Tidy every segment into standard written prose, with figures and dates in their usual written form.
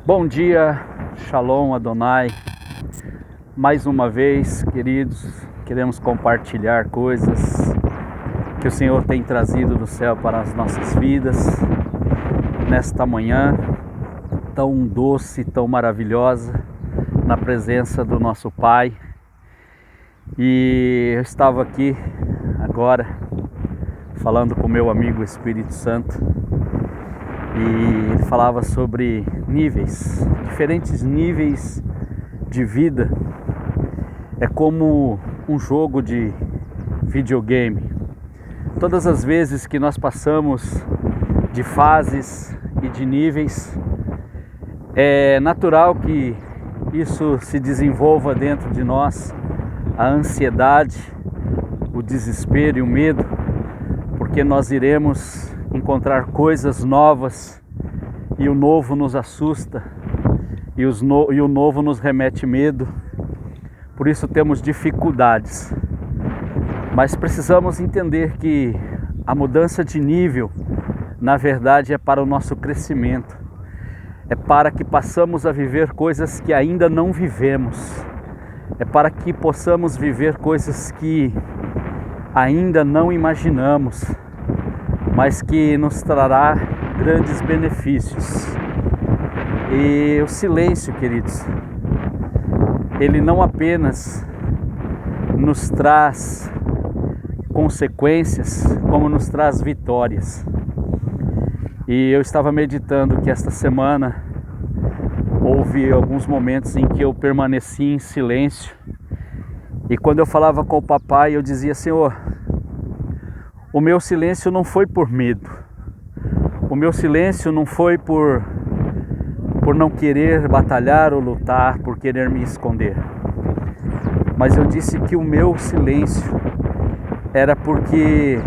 Bom dia, Shalom Adonai. Mais uma vez, queridos, queremos compartilhar coisas que o Senhor tem trazido do céu para as nossas vidas nesta manhã tão doce, tão maravilhosa, na presença do nosso Pai. E eu estava aqui agora falando com meu amigo Espírito Santo e ele falava sobre níveis, diferentes níveis de vida. É como um jogo de videogame. Todas as vezes que nós passamos de fases e de níveis, é natural que isso se desenvolva dentro de nós, a ansiedade, o desespero e o medo, porque nós iremos encontrar coisas novas e o novo nos assusta e o novo nos remete medo. Por isso temos dificuldades, mas precisamos entender que a mudança de nível, na verdade, é para o nosso crescimento, é para que passamos a viver coisas que ainda não vivemos, é para que possamos viver coisas que ainda não imaginamos, mas que nos trará grandes benefícios. E o silêncio, queridos, ele não apenas nos traz consequências, como nos traz vitórias. E eu estava meditando que esta semana houve alguns momentos em que eu permaneci em silêncio. E quando eu falava com o papai, eu dizia: Senhor, o meu silêncio não foi por medo. O meu silêncio não foi por não querer batalhar ou lutar, por querer me esconder. Mas eu disse que o meu silêncio era porque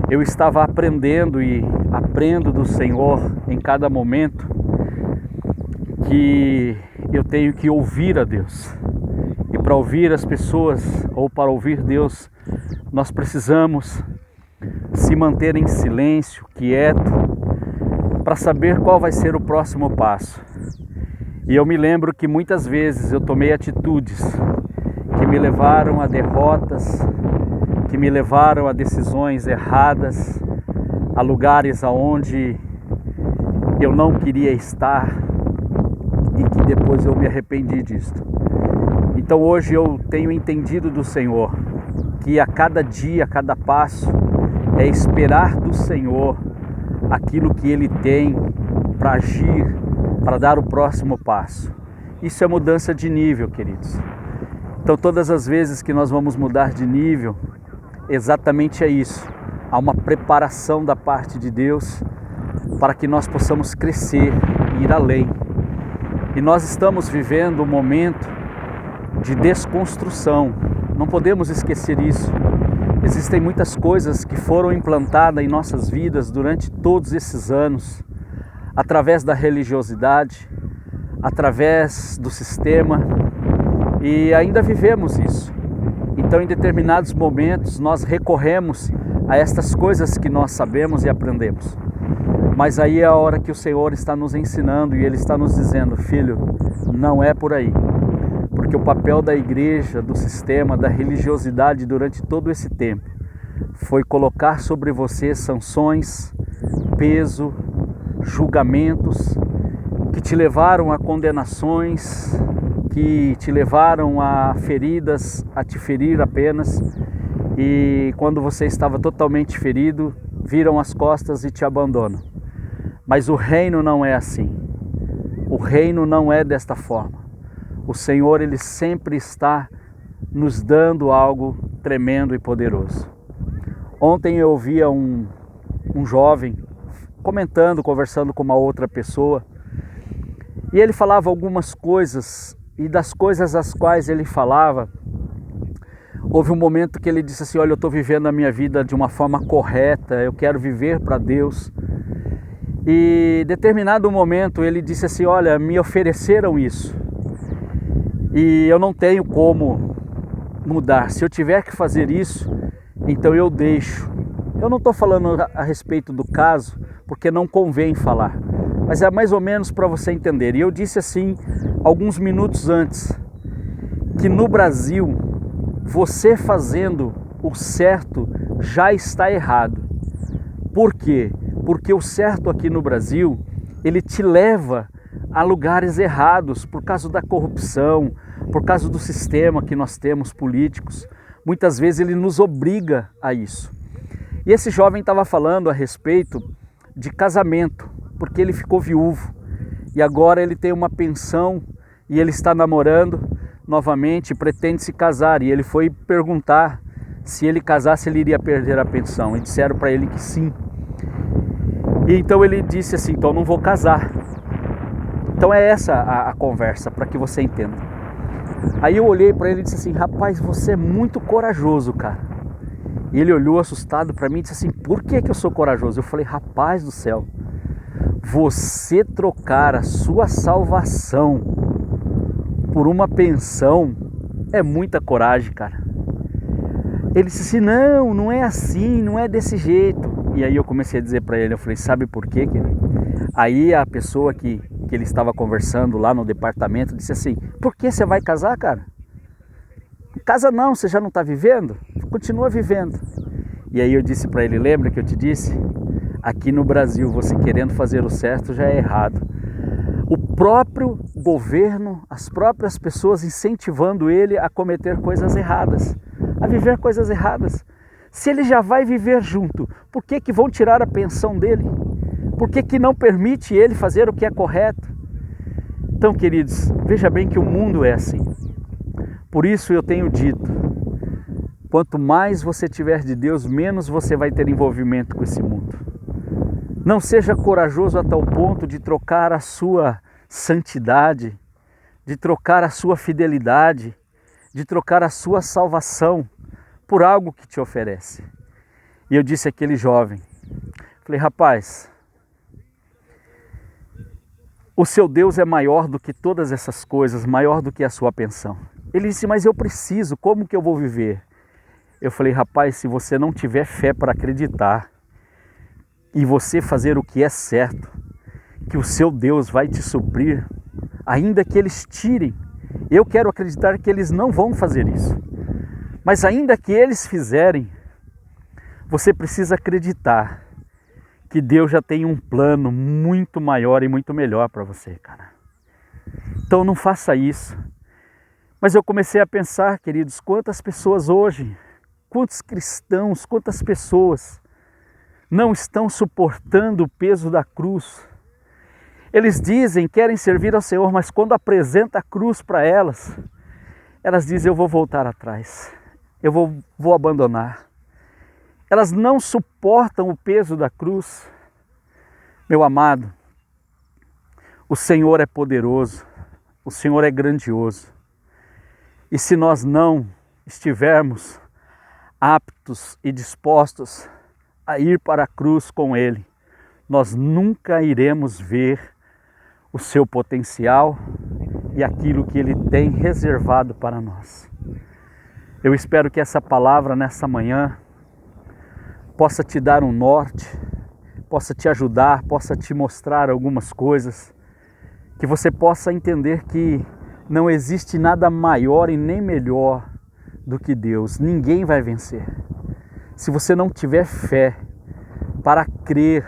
eu estava aprendendo e aprendo do Senhor em cada momento que eu tenho que ouvir a Deus. E para ouvir as pessoas, ou para ouvir Deus, nós precisamos se manter em silêncio, quieto, para saber qual vai ser o próximo passo. E eu me lembro que muitas vezes eu tomei atitudes que me levaram a derrotas, que me levaram a decisões erradas, a lugares aonde eu não queria estar e que depois eu me arrependi disto. Então hoje eu tenho entendido do Senhor que a cada dia, a cada passo, é esperar do Senhor aquilo que Ele tem para agir, para dar o próximo passo. Isso é mudança de nível, queridos. Então todas as vezes que nós vamos mudar de nível, exatamente é isso. Há uma preparação da parte de Deus para que nós possamos crescer e ir além. E nós estamos vivendo um momento de desconstrução. Não podemos esquecer isso. Existem muitas coisas que foram implantadas em nossas vidas durante todos esses anos, através da religiosidade, através do sistema, e ainda vivemos isso. Então, em determinados momentos, nós recorremos a estas coisas que nós sabemos e aprendemos. Mas aí é a hora que o Senhor está nos ensinando e Ele está nos dizendo: filho, não é por aí. Porque o papel da igreja, do sistema, da religiosidade durante todo esse tempo foi colocar sobre você sanções, peso, julgamentos que te levaram a condenações, que te levaram a feridas, a te ferir apenas. E quando você estava totalmente ferido, viram as costas e te abandonam. Mas o reino não é assim. O reino não é desta forma. O Senhor, Ele sempre está nos dando algo tremendo e poderoso. Ontem eu ouvia um jovem comentando, conversando com uma outra pessoa, e ele falava algumas coisas, e das coisas às quais ele falava, houve um momento que ele disse assim: olha, eu estou vivendo a minha vida de uma forma correta, eu quero viver para Deus. E em determinado momento ele disse assim: olha, me ofereceram isso e eu não tenho como mudar. Se eu tiver que fazer isso, então eu deixo. Eu não estou falando a respeito do caso, porque não convém falar, mas é mais ou menos para você entender. E eu disse assim, alguns minutos antes, que no Brasil, você fazendo o certo já está errado. Por quê? Porque o certo aqui no Brasil, ele te leva a lugares errados por causa da corrupção, por causa do sistema que nós temos políticos. Muitas vezes ele nos obriga a isso. E esse jovem estava falando a respeito de casamento, porque ele ficou viúvo e agora ele tem uma pensão e ele está namorando novamente, pretende se casar, e ele foi perguntar se ele casasse ele iria perder a pensão, e disseram para ele que sim. E então ele disse assim, então não vou casar. Então é essa a conversa, para que você entenda. Aí eu olhei para ele e disse assim, rapaz, você é muito corajoso, cara. E ele olhou assustado para mim e disse assim, por que eu sou corajoso? Eu falei, rapaz do céu, você trocar a sua salvação por uma pensão é muita coragem, cara. Ele disse assim, não é assim, não é desse jeito. E aí eu comecei a dizer para ele, eu falei, sabe por quê, querido? Aí a pessoa que ele estava conversando lá no departamento disse assim, por que você vai casar, cara? Casa não, você já não está vivendo? Continua vivendo. E aí eu disse para ele, lembra que eu te disse? Aqui no Brasil, você querendo fazer o certo já é errado. O próprio governo, as próprias pessoas incentivando ele a cometer coisas erradas, a viver coisas erradas. Se ele já vai viver junto, por que vão tirar a pensão dele? Por que não permite ele fazer o que é correto? Então, queridos, veja bem que o mundo é assim. Por isso eu tenho dito, quanto mais você tiver de Deus, menos você vai ter envolvimento com esse mundo. Não seja corajoso a tal ponto de trocar a sua santidade, de trocar a sua fidelidade, de trocar a sua salvação por algo que te oferece. E eu disse àquele jovem, falei, rapaz, o seu Deus é maior do que todas essas coisas, maior do que a sua pensão. Ele disse, mas eu preciso, como que eu vou viver? Eu falei, rapaz, se você não tiver fé para acreditar e você fazer o que é certo, que o seu Deus vai te suprir, ainda que eles tirem. Eu quero acreditar que eles não vão fazer isso. Mas ainda que eles fizerem, você precisa acreditar que Deus já tem um plano muito maior e muito melhor para você, cara. Então não faça isso. Mas eu comecei a pensar, queridos, quantas pessoas hoje, quantos cristãos, quantas pessoas não estão suportando o peso da cruz. Eles dizem, querem servir ao Senhor, mas quando apresenta a cruz para elas, elas dizem, eu vou voltar atrás, eu vou abandonar. Elas não suportam o peso da cruz. Meu amado, o Senhor é poderoso, o Senhor é grandioso. E se nós não estivermos aptos e dispostos a ir para a cruz com Ele, nós nunca iremos ver o seu potencial e aquilo que Ele tem reservado para nós. Eu espero que essa palavra nessa manhã possa te dar um norte, possa te ajudar, possa te mostrar algumas coisas, que você possa entender que não existe nada maior e nem melhor do que Deus. Ninguém vai vencer. Se você não tiver fé para crer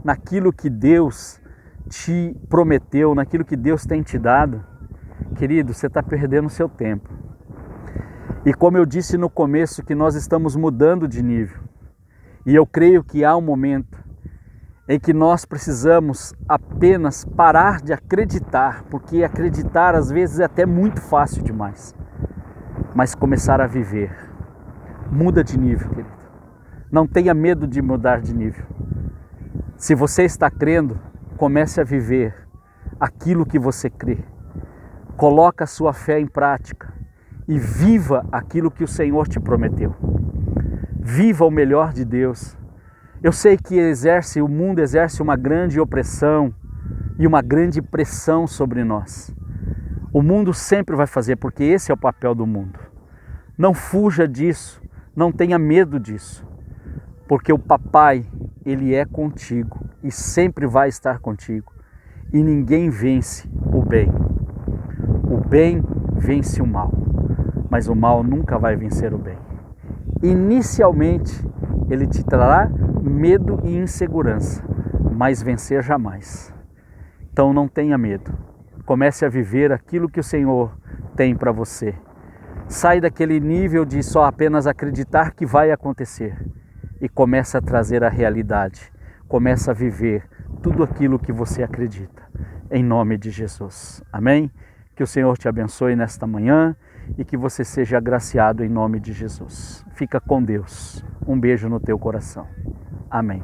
naquilo que Deus te prometeu, naquilo que Deus tem te dado, querido, você está perdendo o seu tempo. E como eu disse no começo, que nós estamos mudando de nível. E eu creio que há um momento em que nós precisamos apenas parar de acreditar, porque acreditar às vezes é até muito fácil demais, mas começar a viver. Muda de nível, querido. Não tenha medo de mudar de nível. Se você está crendo, comece a viver aquilo que você crê. Coloca a sua fé em prática e viva aquilo que o Senhor te prometeu. Viva o melhor de Deus. Eu sei que o mundo exerce uma grande opressão e uma grande pressão sobre nós. O mundo sempre vai fazer, porque esse é o papel do mundo. Não fuja disso, não tenha medo disso, porque o papai, ele é contigo e sempre vai estar contigo. e ninguém vence o bem. O bem vence o mal, mas o mal nunca vai vencer o bem. Inicialmente, ele te trará medo e insegurança, mas vencer jamais. Então não tenha medo. Comece a viver aquilo que o Senhor tem para você. Sai daquele nível de só apenas acreditar que vai acontecer e comece a trazer a realidade. Comece a viver tudo aquilo que você acredita. Em nome de Jesus. Amém? Que o Senhor te abençoe nesta manhã e que você seja agraciado em nome de Jesus. Fica com Deus. Um beijo no teu coração. Amém.